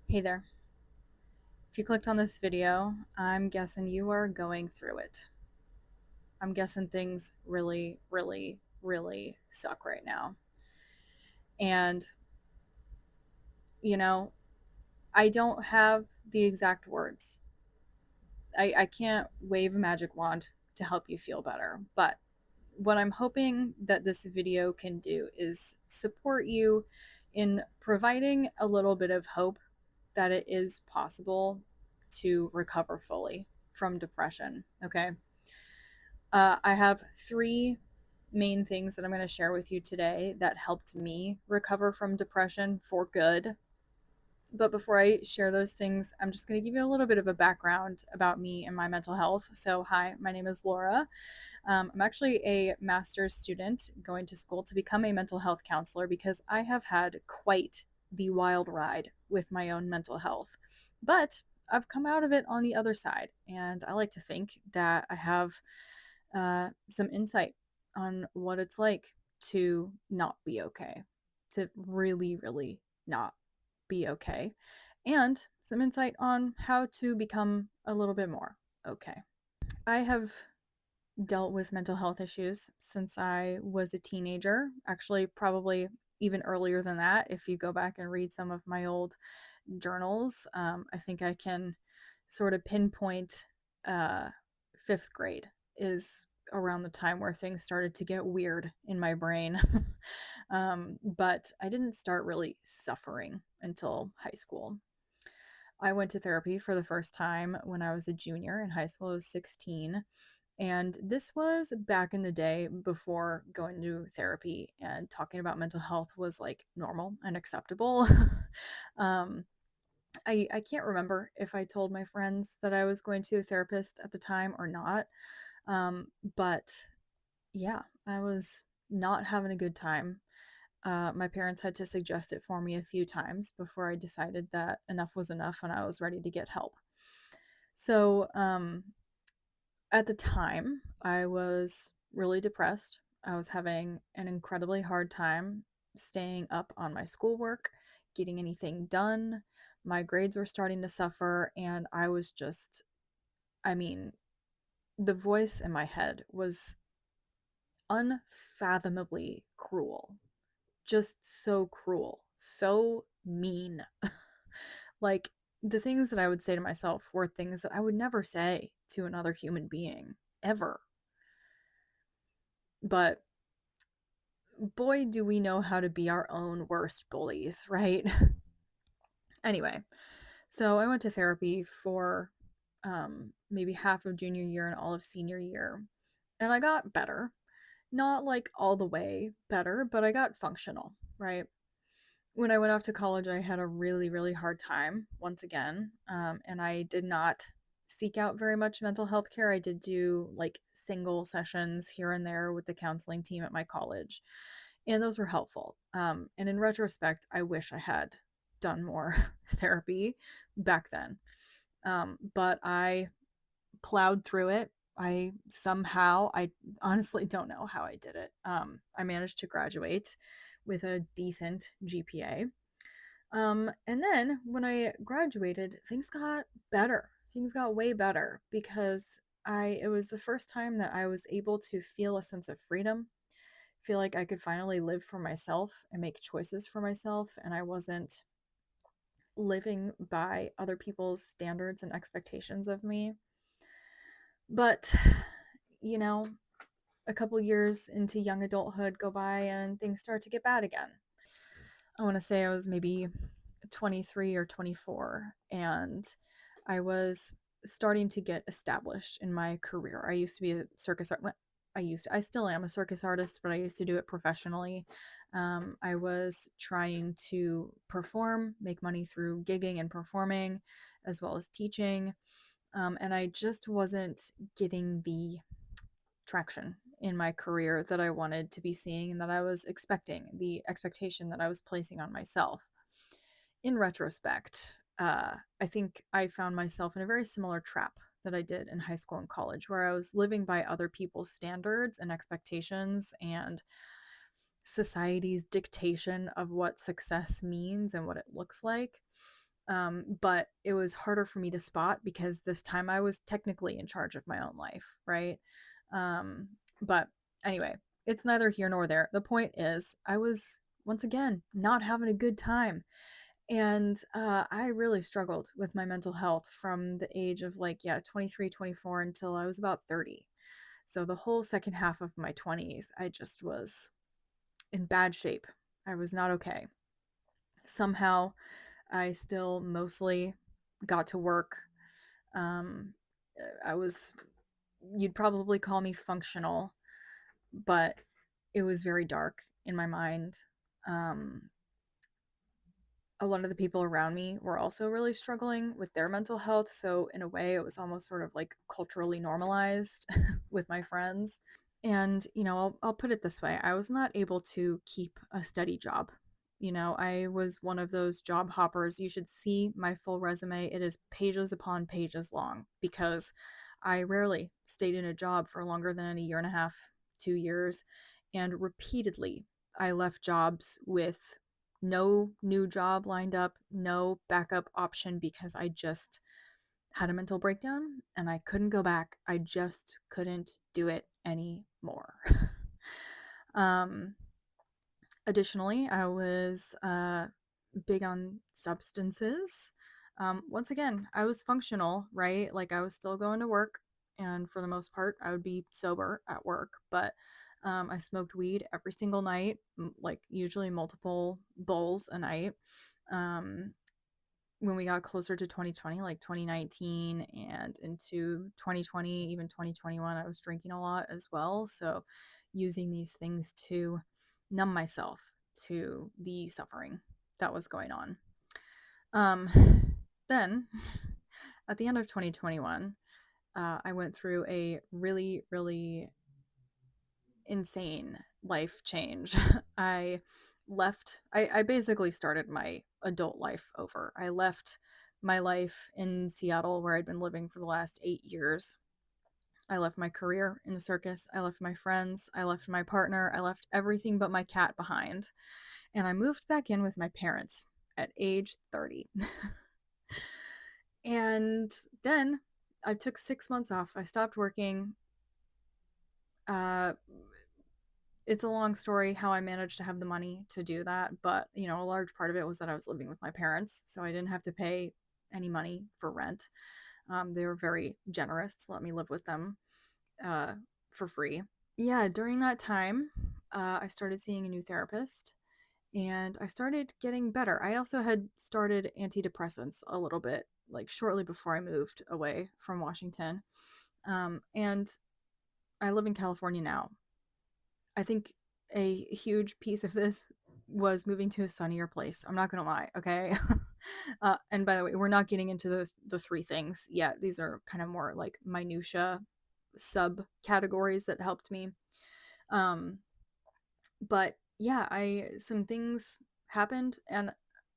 Hey there. If you clicked on this video, I'm guessing you are going through it. I'm guessing things really, really, really suck right now. And, you know, I don't have the exact words. I can't wave a magic wand to help you feel better. But what I'm hoping that this video can do is support you in providing a little bit of hope that it is possible to recover fully from depression. Okay. I have three main things that I'm going to share with you today that helped me recover from depression for good. But before I share those things, I'm just going to give you a little bit of a background about me and my mental health. So, hi, my name is Laura. I'm actually a master's student going to school to become a mental health counselor because I have had quite the wild ride with my own mental health. But I've come out of it on the other side, and I like to think that I have some insight on what it's like to not be okay, to really, really not be okay, and some insight on how to become a little bit more okay. I have dealt with mental health issues since I was a teenager, actually, probably even earlier than that. If you go back and read some of my old journals, I think I can sort of pinpoint uh, fifth grade is around the time where things started to get weird in my brain. But I didn't start really suffering until high school. I went to therapy for the first time when I was a junior in high school. I was 16. And this was back in the day before going to therapy and talking about mental health was like normal and acceptable. um, I can't remember if I told my friends that I was going to a therapist at the time or not. But yeah, I was not having a good time. My parents had to suggest it for me a few times before I decided that enough was enough and I was ready to get help. So, at the time, I was really depressed. I was having an incredibly hard time staying up on my schoolwork, getting anything done. My grades were starting to suffer, and I was just, I mean, the voice in my head was unfathomably cruel. Just so cruel, so mean. Like, the things that I would say to myself were things that I would never say to another human being, ever. But boy, do we know how to be our own worst bullies, right? Anyway, so I went to therapy for maybe half of junior year and all of senior year, and I got better. Not like all the way better, but I got functional, right? When I went off to college, I had a really, really hard time once again, and I did not seek out very much mental health care. I did do like single sessions here and there with the counseling team at my college, and those were helpful. And in retrospect, I wish I had done more therapy back then. But I plowed through it. I honestly don't know how I did it. I managed to graduate with a decent GPA. And then when I graduated, things got better. Things got way better because it was the first time that I was able to feel a sense of freedom, feel like I could finally live for myself and make choices for myself, and I wasn't living by other people's standards and expectations of me. But, you know, a couple years into young adulthood go by and things start to get bad again. I want to say I was maybe 23 or 24, and I was starting to get established in my career. I used to be a circus art. I still am a circus artist, but I used to do it professionally. I was trying to perform, make money through gigging and performing, as well as teaching. And I just wasn't getting the traction in my career that I wanted to be seeing and that I was expecting, the expectation that I was placing on myself. In retrospect, I think I found myself in a very similar trap that I did in high school and college, where I was living by other people's standards and expectations and society's dictation of what success means and what it looks like. But it was harder for me to spot because this time I was technically in charge of my own life, right? Um, but anyway, it's neither here nor there. The point is, I was once again not having a good time. And I really struggled with my mental health from the age of like, yeah, 23, 24 until I was about 30. So the whole second half of my 20s, I just was in bad shape. I was not okay. Somehow, I still mostly got to work. Um, I was, you'd probably call me functional, but it was very dark in my mind. Um, a lot of the people around me were also really struggling with their mental health. So, in a way, it was almost sort of like culturally normalized with my friends. And, I'll put it this way, I was not able to keep a steady job. I was one of those job hoppers. You should see my full resume. It is pages upon pages long because I rarely stayed in a job for longer than a year and a half, 2 years. And repeatedly, I left jobs with no new job lined up, no backup option because I just had a mental breakdown and I couldn't go back. I just couldn't do it anymore. um, Additionally, I was big on substances. Once again, I was functional, right? Like I was still going to work, and for the most part, I would be sober at work, but I smoked weed every single night, like usually multiple bowls a night. Um, when we got closer to 2020, like 2019 and into 2020, even 2021, I was drinking a lot as well. So, using these things to numb myself to the suffering that was going on. Um, then, at the end of 2021, I went through a really, really insane life change. I basically started my adult life over. I left my life in Seattle where I'd been living for the last 8 years. I left my career in the circus. I left my friends. I left my partner. I left everything but my cat behind. And I moved back in with my parents at age 30. And then I took 6 months off. I stopped working. Uh, it's a long story how I managed to have the money to do that, but a large part of it was that I was living with my parents, so I didn't have to pay any money for rent. They were very generous to let me live with them uh, for free. Yeah, during that time, I started seeing a new therapist and I started getting better. I also had started antidepressants a little bit, like shortly before I moved away from Washington. And I live in California now. I think a huge piece of this was moving to a sunnier place. I'm not gonna lie, okay? And by the way, we're not getting into the three things yet. These are kind of more like minutia subcategories that helped me. Um, but yeah, I some things happened and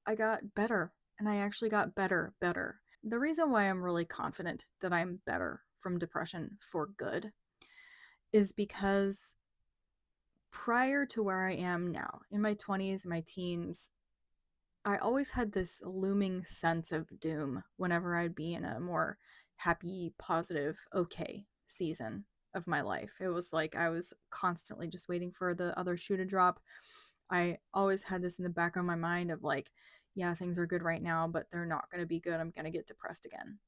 I got better, and I actually got better. The reason why I'm really confident that I'm better from depression for good is because prior to where I am now, in my 20s, my teens, I always had this looming sense of doom whenever I'd be in a more happy, positive, okay season of my life. It was like I was constantly just waiting for the other shoe to drop. I always had this in the back of my mind of like, yeah, things are good right now, but they're not going to be good. I'm going to get depressed again.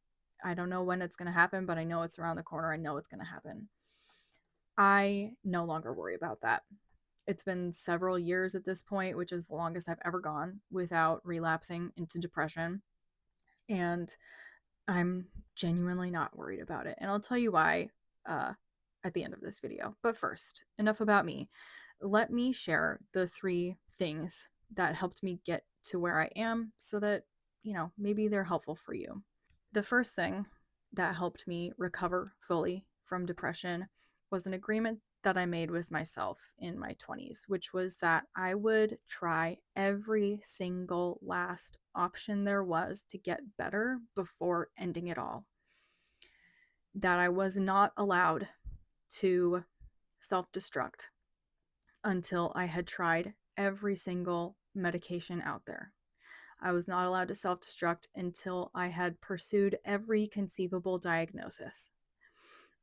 I don't know when it's going to happen, but I know it's around the corner. I know it's going to happen. I no longer worry about that. It's been several years at this point, which is the longest I've ever gone without relapsing into depression. And I'm genuinely not worried about it. And I'll tell you why uh, at the end of this video. But first, enough about me. Let me share the three things that helped me get to where I am so that, maybe they're helpful for you. The first thing that helped me recover fully from depression was an agreement that I made with myself in my 20s, which was that I would try every single last option there was to get better before ending it all. That I was not allowed to self destruct until I had tried every single medication out there. I was not allowed to self destruct until I had pursued every conceivable diagnosis.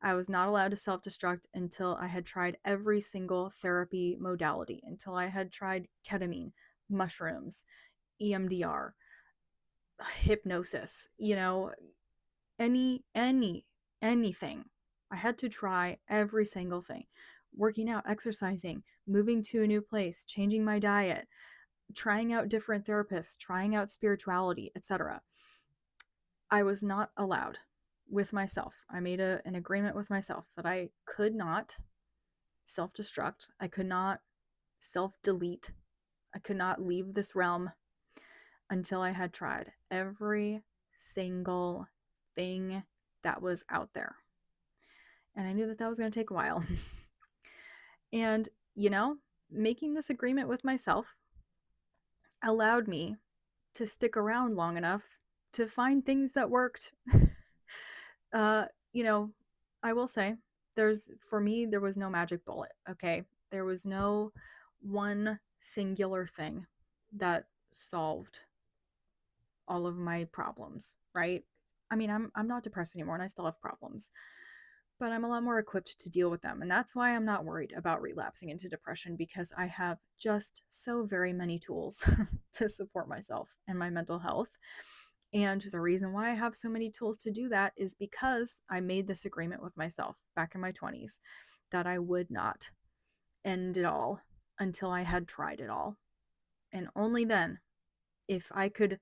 I was not allowed to self destruct until I had tried every single therapy modality, until I had tried ketamine, mushrooms, EMDR, hypnosis, anything. I had to try every single thing. Working out, exercising, moving to a new place, changing my diet, trying out different therapists, trying out spirituality, etc. I was not allowed with myself. I made an agreement with myself that I could not self destruct. I could not self delete. I could not leave this realm until I had tried every single thing that was out there. And I knew that was going to take a while. And, making this agreement with myself allowed me to stick around long enough to find things that worked. uh, you know, I will say for me there was no magic bullet, okay? There was no one singular thing that solved all of my problems, right? I mean, I'm not depressed anymore and I still have problems, but I'm a lot more equipped to deal with them. And that's why I'm not worried about relapsing into depression, because I have just so very many tools to support myself and my mental health. And the reason why I have so many tools to do that is because I made this agreement with myself back in my 20s that I would not end it all until I had tried it all. And only then, if I could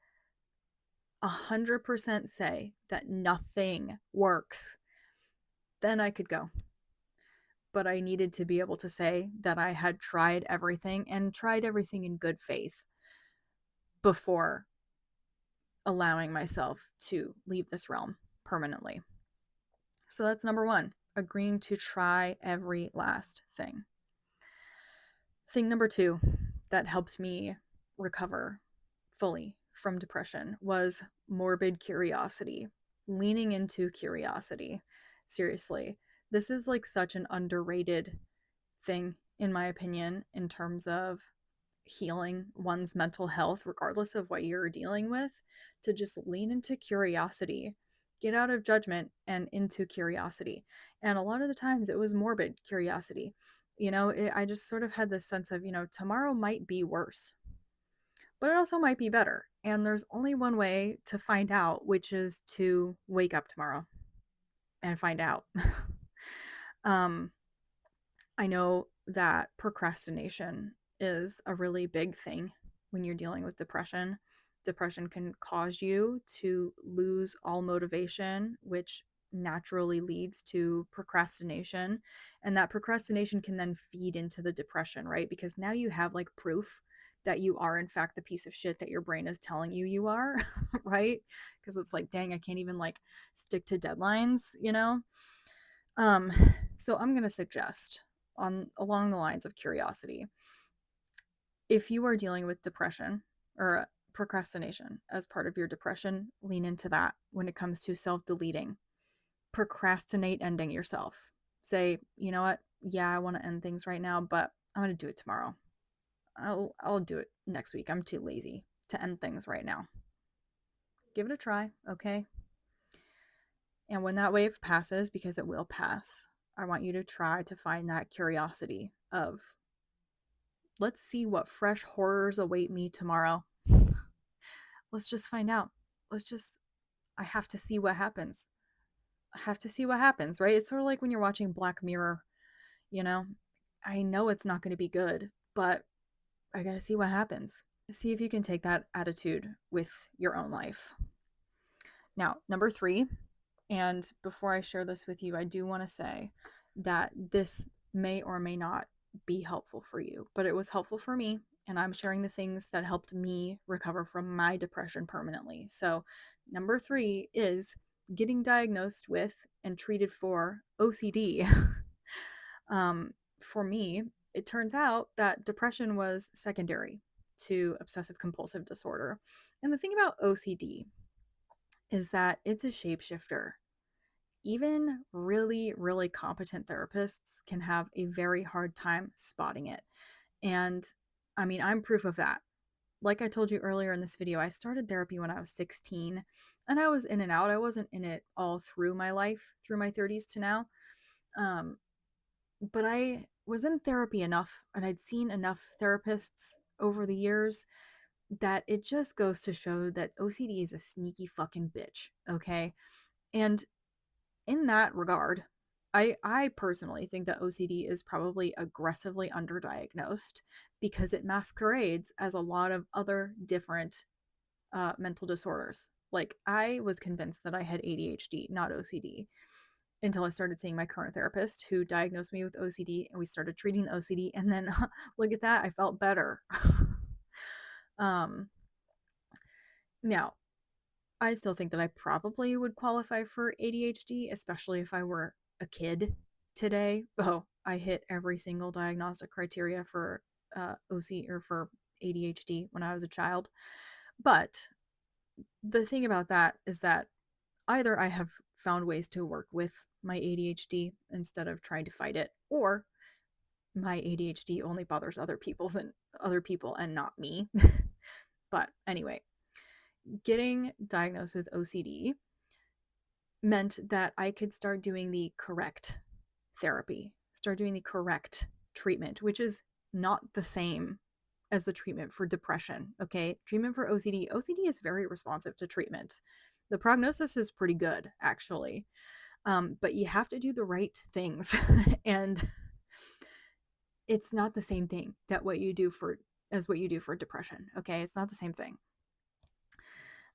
100% say that nothing works, then I could go. But I needed to be able to say that I had tried everything and tried everything in good faith before allowing myself to leave this realm permanently. So that's number one, agreeing to try every last thing. Thing number two that helped me recover fully from depression was morbid curiosity, leaning into curiosity. Seriously, this is like such an underrated thing, in my opinion, in terms of healing one's mental health, regardless of what you're dealing with, to just lean into curiosity, get out of judgment and into curiosity. And a lot of the times it was morbid curiosity. I just sort of had this sense of, tomorrow might be worse, but it also might be better. And there's only one way to find out, which is to wake up tomorrow and find out. um, I know that procrastination is a really big thing when you're dealing with depression. Depression can cause you to lose all motivation, which naturally leads to procrastination. And that procrastination can then feed into the depression, right? Because now you have like proof that you are, in fact, the piece of shit that your brain is telling you are, right? Because it's like, dang, I can't even like stick to deadlines. Um, so I'm going to suggest along the lines of curiosity. If you are dealing with depression or procrastination as part of your depression, lean into that when it comes to self-deleting. Procrastinate ending yourself. Say, you know what? Yeah, I want to end things right now, but I'm going to do it tomorrow. I'll do it next week. I'm too lazy to end things right now. Give it a try, okay? And when that wave passes, because it will pass, I want you to try to find that curiosity of, let's see what fresh horrors await me tomorrow. Let's just find out. I have to see what happens. I have to see what happens, right? It's sort of like when you're watching Black Mirror, you know? I know it's not going to be good, but I got to see what happens. See if you can take that attitude with your own life. Now, number three, and before I share this with you, I do want to say that this may or may not be helpful for you, but it was helpful for me. And I'm sharing the things that helped me recover from my depression permanently. So, number three is getting diagnosed with and treated for OCD. For me, it turns out that depression was secondary to obsessive compulsive disorder. And the thing about OCD is that it's a shapeshifter. Even really, really competent therapists can have a very hard time spotting it. And I mean, I'm proof of that. like I told you earlier in this video, I started therapy when I was 16 and I was in and out. I wasn't in it all through my life, through my 30s to now. Um, but I was in therapy enough and I'd seen enough therapists over the years that it just goes to show that OCD is a sneaky fucking bitch, okay? And in that regard, I personally think that OCD is probably aggressively underdiagnosed because it masquerades as a lot of other different mental disorders. Like, I was convinced that I had ADHD, not OCD, until I started seeing my current therapist who diagnosed me with OCD and we started treating the OCD. And then look at that, I felt better. um, Now, I still think that I probably would qualify for ADHD, especially if I were a kid today. Oh, I hit every single diagnostic criteria for OC or for ADHD when I was a child. But the thing about that is that either I have found ways to work with my ADHD instead of trying to fight it, or my ADHD only bothers other people and not me. But anyway, getting diagnosed with OCD meant that I could start doing the correct therapy, start doing the correct treatment, which is not the same as the treatment for depression. Okay. Treatment for OCD is very responsive to treatment. The prognosis is pretty good, actually. But you have to do the right things. And it's not the same thing that what you do for as what you do for depression. Okay. It's not the same thing.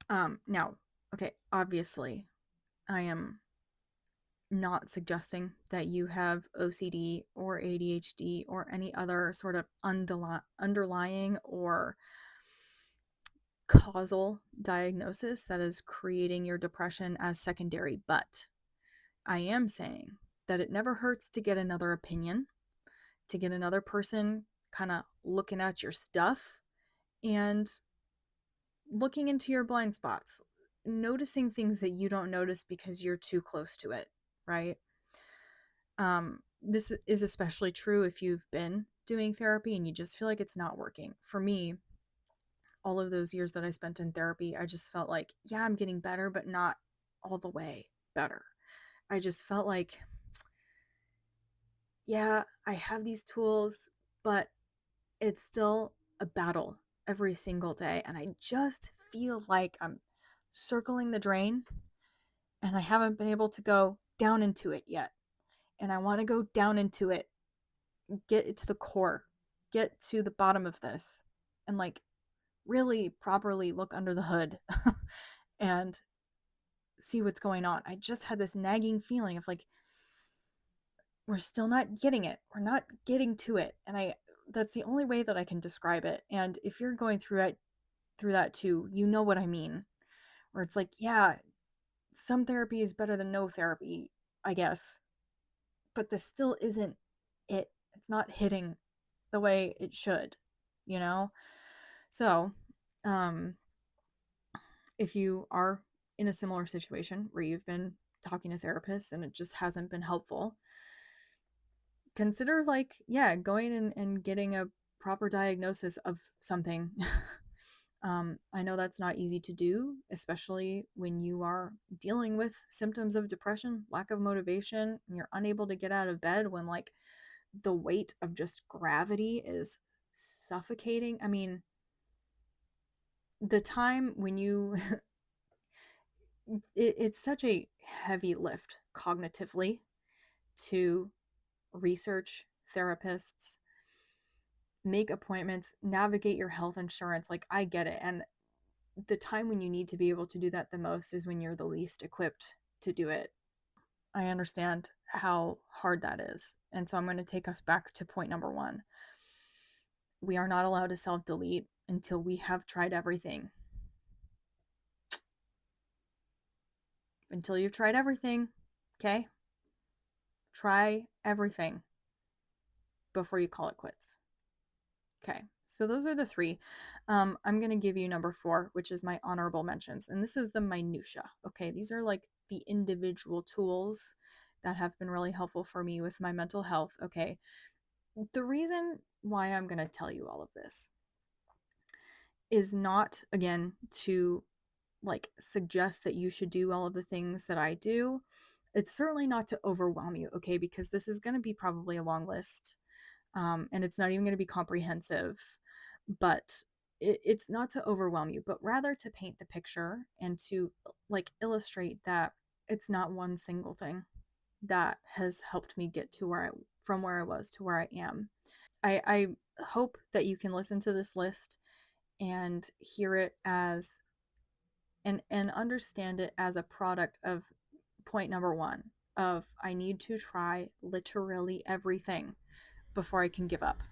Now, okay, obviously, I am not suggesting that you have OCD or ADHD or any other sort of underlying or causal diagnosis that is creating your depression as secondary, but I am saying that it never hurts to get another opinion, to get another person kind of looking at your stuff and looking into your blind spots, noticing things that you don't notice because you're too close to it, right? This is especially true if you've been doing therapy and you just feel like it's not working. For me, all of those years that I spent in therapy, I just felt like, yeah, I'm getting better, but not all the way better. I just felt like, yeah, I have these tools, but it's still a battle every single day. And I just feel like I'm circling the drain and I haven't been able to go down into it yet. And I want to go down into it, get it to the core, get to the bottom of this, and like really properly look under the hood and see what's going on. I just had this nagging feeling of like, we're still not getting it. We're not getting to it. And that's the only way that I can describe it. And if you're going through that too, you know what I mean. Where it's like, yeah, some therapy is better than no therapy, I guess. But this still isn't it. It's not hitting the way it should, you know? So, um, if you are in a similar situation where you've been talking to therapists and it just hasn't been helpful, consider like, yeah, going and getting a proper diagnosis of something. I know that's not easy to do, especially when you are dealing with symptoms of depression, lack of motivation, and you're unable to get out of bed when like the weight of just gravity is suffocating. I mean, the time when you it's such a heavy lift cognitively to research therapists, make appointments, navigate your health insurance. Like, I get it. And the time when you need to be able to do that the most is when you're the least equipped to do it. I understand how hard that is. And so I'm going to take us back to point number one. We are not allowed to self delete until we have tried everything. Until you've tried everything, okay? Try everything before you call it quits. Okay, so those are the three. I'm going to give you number four, which is my honorable mentions. And this is the minutia. Okay, these are like the individual tools that have been really helpful for me with my mental health. Okay, the reason why I'm going to tell you all of this is not, again, to like suggest that you should do all of the things that I do. It's certainly not to overwhelm you, okay? Because this is going to be probably a long list, and it's not even going to be comprehensive. But it's not to overwhelm you, but rather to paint the picture and to like illustrate that it's not one single thing that has helped me get to from where I was to where I am. I hope that you can listen to this list and hear it as and understand it as a product of point number one of I need to try literally everything before I can give up.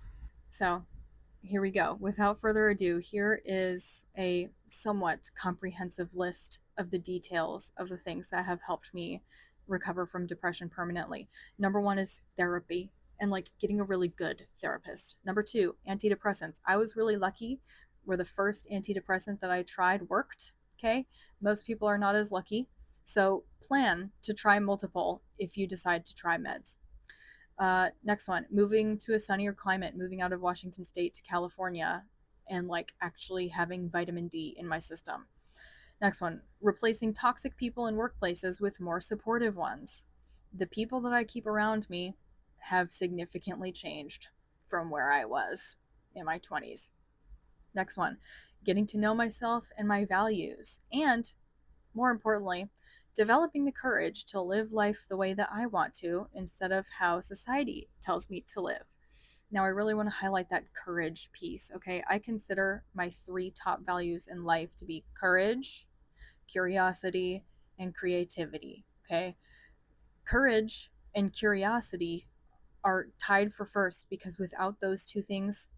So here we go. Without further ado, here is a somewhat comprehensive list of the details of the things that have helped me recover from depression permanently. Number one is therapy and like getting a really good therapist. Number two, antidepressants. I was really lucky where the first antidepressant that I tried worked. Okay. Most people are not as lucky. So plan to try multiple if you decide to try meds. Next one, moving to a sunnier climate, moving out of Washington State to California, and like actually having vitamin D in my system. Next one, replacing toxic people in workplaces with more supportive ones. The people that I keep around me have significantly changed from where I was in my 20s. Next one, getting to know myself and my values. And more importantly, developing the courage to live life the way that I want to instead of how society tells me to live. Now, I really want to highlight that courage piece, okay? I consider my three top values in life to be courage, curiosity, and creativity, okay? Courage and curiosity are tied for first because without those two things,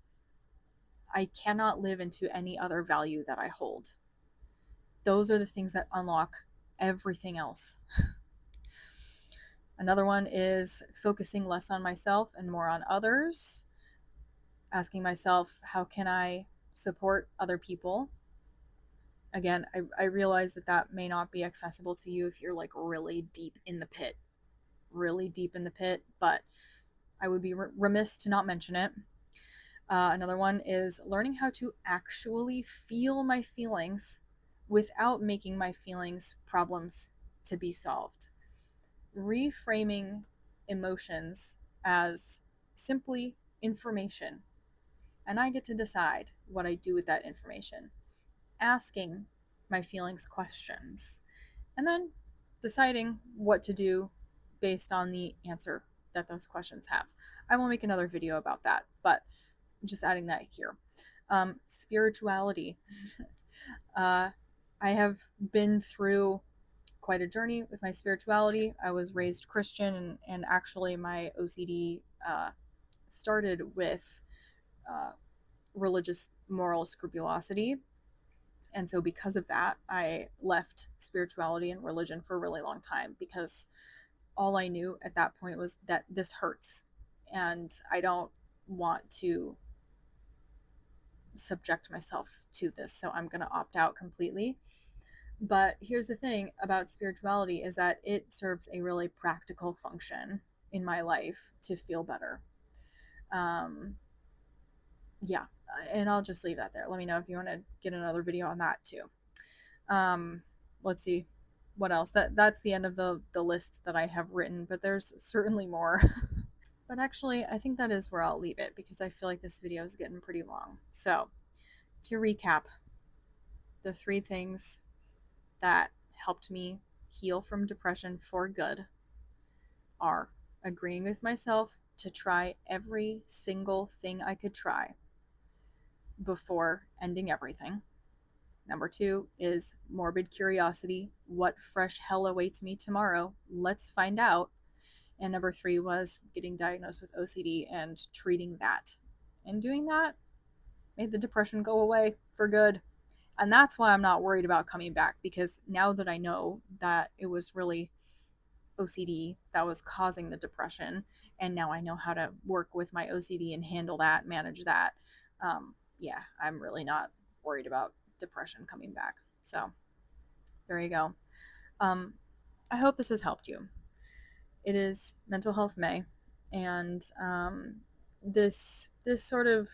I cannot live into any other value that I hold. Those are the things that unlock everything else. Another one is focusing less on myself and more on others, asking myself, how can I support other people? Again, I realize that that may not be accessible to you if you're like really deep in the pit, really deep in the pit, but I would be remiss to not mention it. Another one is learning how to actually feel my feelings without making my feelings problems to be solved. Reframing emotions as simply information, and I get to decide what I do with that information. Asking my feelings questions, and then deciding what to do based on the answer that those questions have. I will make another video about that, but just adding that here. Spirituality. I have been through quite a journey with my spirituality. I was raised Christian, and actually, my OCD started with uh, religious moral scrupulosity. And so, because of that, I left spirituality and religion for a really long time because all I knew at that point was that this hurts. And I don't want to subject myself to this. So, I'm going to opt out completely. But here's the thing about spirituality is that it serves a really practical function in my life to feel better. Um, yeah, and I'll just leave that there. Let me know if you want to get another video on that too. Um, let's see what else. That's the end of the list that I have written, but there's certainly more. But actually, I think that is where I'll leave it because I feel like this video is getting pretty long. So, to recap, the three things that helped me heal from depression for good are agreeing with myself to try every single thing I could try before ending everything. Number two is morbid curiosity. What fresh hell awaits me tomorrow? Let's find out. And number three was getting diagnosed with OCD and treating that. And doing that made the depression go away for good. And that's why I'm not worried about coming back because now that I know that it was really OCD that was causing the depression, and now I know how to work with my OCD and handle that, manage that. Yeah, I'm really not worried about depression coming back. So there you go. Um, I hope this has helped you. It is Mental Health May, and this sort of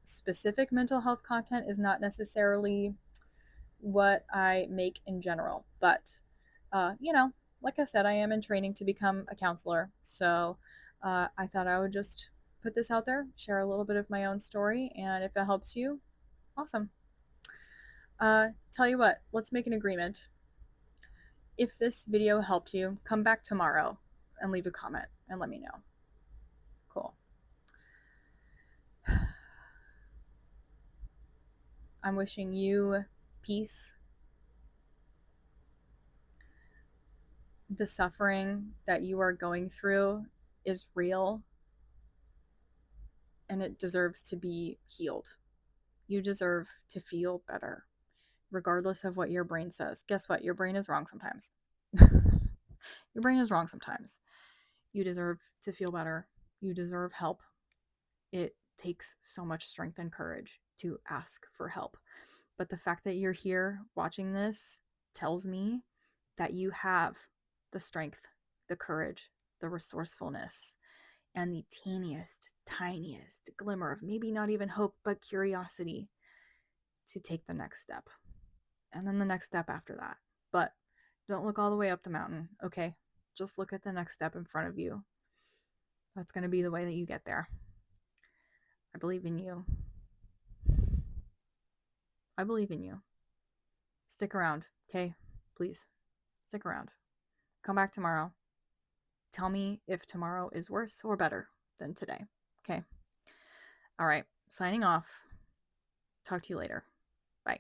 specific mental health content is not necessarily what I make in general. But, you know, like I said, I am in training to become a counselor. So I thought I would just put this out there, share a little bit of my own story. And if it helps you, awesome. Tell you what, let's make an agreement. If this video helped you, come back tomorrow and leave a comment and let me know. Cool. I'm wishing you peace. The suffering that you are going through is real and it deserves to be healed. You deserve to feel better, regardless of what your brain says. Guess what? Your brain is wrong sometimes. Your brain is wrong sometimes. You deserve to feel better. You deserve help. It takes so much strength and courage to ask for help. But the fact that you're here watching this tells me that you have the strength, the courage, the resourcefulness, and the teeniest, tiniest glimmer of maybe not even hope, but curiosity to take the next step. And then the next step after that. But don't look all the way up the mountain, okay? Just look at the next step in front of you. That's going to be the way that you get there. I believe in you. I believe in you. Stick around, okay? Please, stick around. Come back tomorrow. Tell me if tomorrow is worse or better than today, okay? All right, signing off. Talk to you later. Bye.